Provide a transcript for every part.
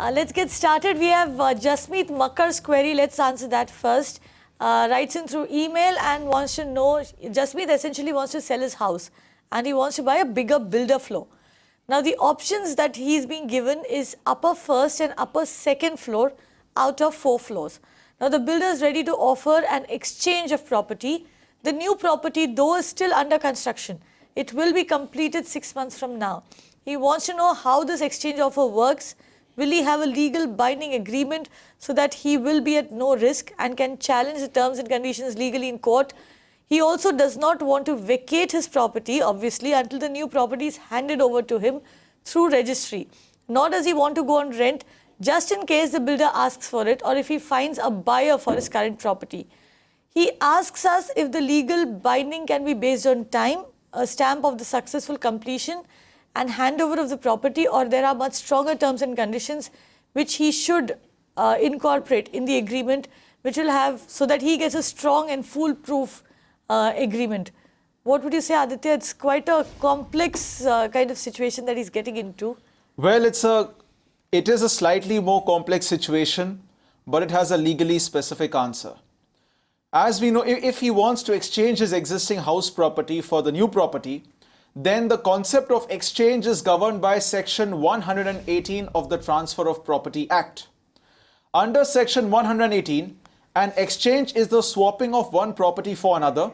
Let's get started. We have Jasmeet Makkar's query. Let's answer that first. Writes in through email and wants to know, Jasmeet essentially wants to sell his house and he wants to buy a bigger builder floor. Now the options that he's being given is upper first and upper second floor out of 4 floors. Now the builder is ready to offer an exchange of property. The new property though is still under construction. It will be completed 6 months from now. He wants to know how this exchange offer works. Will he have a legal binding agreement so that he will be at no risk and can challenge the terms and conditions legally in court? He also does not want to vacate his property, obviously, until the new property is handed over to him through registry. Nor does he want to go on rent just in case the builder asks for it or if he finds a buyer for his current property. He asks us if the legal binding can be based on time, a stamp of the successful completion and handover of the property, or there are much stronger terms and conditions which he should incorporate in the agreement, which will have, so that he gets a strong and foolproof agreement. What would you say, Aditya? It's quite a complex kind of situation that he's getting into. Well, it is a slightly more complex situation, but it has a legally specific answer. As we know, if he wants to exchange his existing house property for the new property, then the concept of exchange is governed by Section 118 of the Transfer of Property Act. Under Section 118, an exchange is the swapping of one property for another,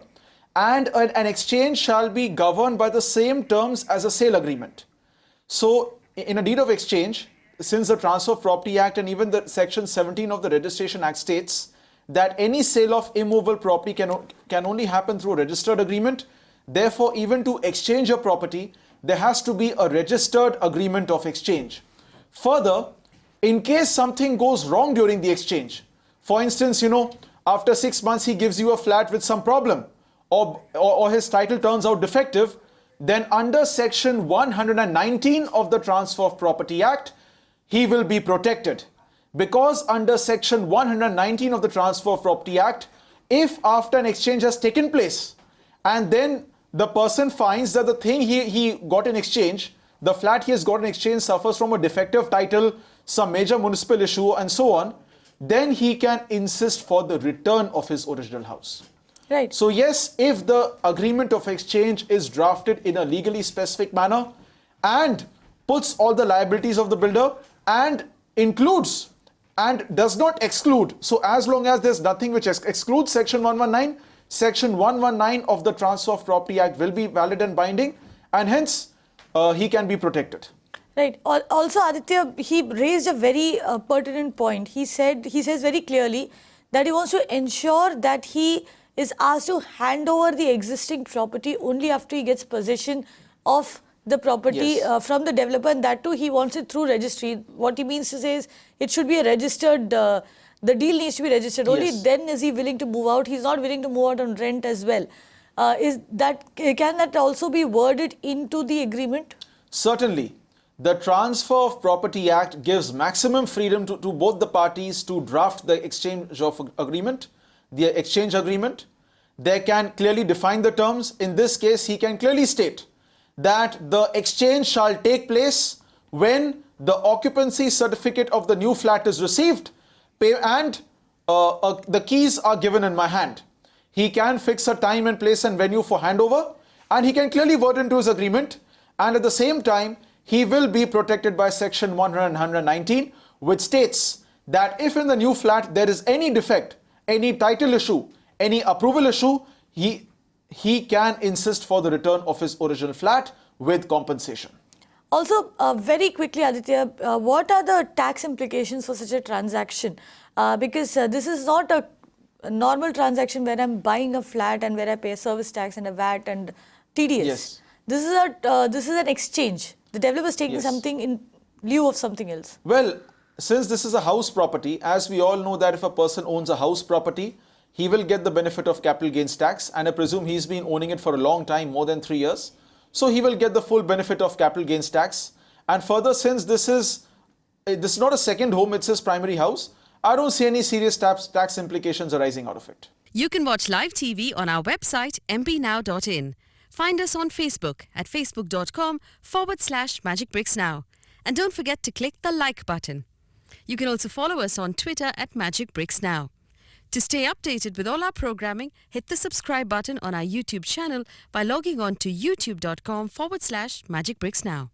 and an exchange shall be governed by the same terms as a sale agreement. So, in a deed of exchange, since the Transfer of Property Act and even the Section 17 of the Registration Act states that any sale of immovable property can only happen through a registered agreement. Therefore, even to exchange a property, there has to be a registered agreement of exchange. Further, in case something goes wrong during the exchange, for instance, after 6 months he gives you a flat with some problem, or his title turns out defective, then under Section 119 of the Transfer of Property Act, he will be protected. Because under Section 119 of the Transfer of Property Act, if after an exchange has taken place, and then the person finds that the thing he got in exchange, the flat he has got in exchange suffers from a defective title, some major municipal issue and so on, then he can insist for the return of his original house. Right. So yes, if the agreement of exchange is drafted in a legally specific manner and puts all the liabilities of the builder and includes and does not exclude, so as long as there's nothing which excludes Section 119, Section 119 of the Transfer of Property Act will be valid and binding, and hence he can be protected. Right. Also, Aditya, he raised a very pertinent point. He says very clearly that he wants to ensure that he is asked to hand over the existing property only after he gets possession of the property from the developer, and that too he wants it through registry. What he means to say is it should be a registered, the deal needs to be registered. Only then is he willing to move out. He's not willing to move out on rent as well. Can that also be worded into the agreement? Certainly. The Transfer of Property Act gives maximum freedom to both the parties to draft the exchange of agreement, the exchange agreement. They can clearly define the terms. In this case, he can clearly state that the exchange shall take place when the occupancy certificate of the new flat is received and the keys are given in my hand. He can fix a time and place and venue for handover, and he can clearly word into his agreement, and at the same time he will be protected by Section 119, which states that if in the new flat there is any defect, any title issue, any approval issue, he can insist for the return of his original flat with compensation. Also, very quickly, Aditya, what are the tax implications for such a transaction? Because this is not a normal transaction where I'm buying a flat and where I pay a service tax and a VAT and TDS. Yes. This is an exchange. The developer is taking something in lieu of something else. Well, since this is a house property, as we all know that if a person owns a house property, he will get the benefit of capital gains tax, and I presume he's been owning it for a long time, more than 3 years. So he will get the full benefit of capital gains tax. And further, since this is not a second home, it's his primary house, I don't see any serious tax implications arising out of it. You can watch live TV on our website mpnow.in. Find us on Facebook at facebook.com/magicbricksnow. And don't forget to click the like button. You can also follow us on Twitter at Magic Bricks Now. To stay updated with all our programming, hit the subscribe button on our YouTube channel by logging on to youtube.com/Magic Bricks Now.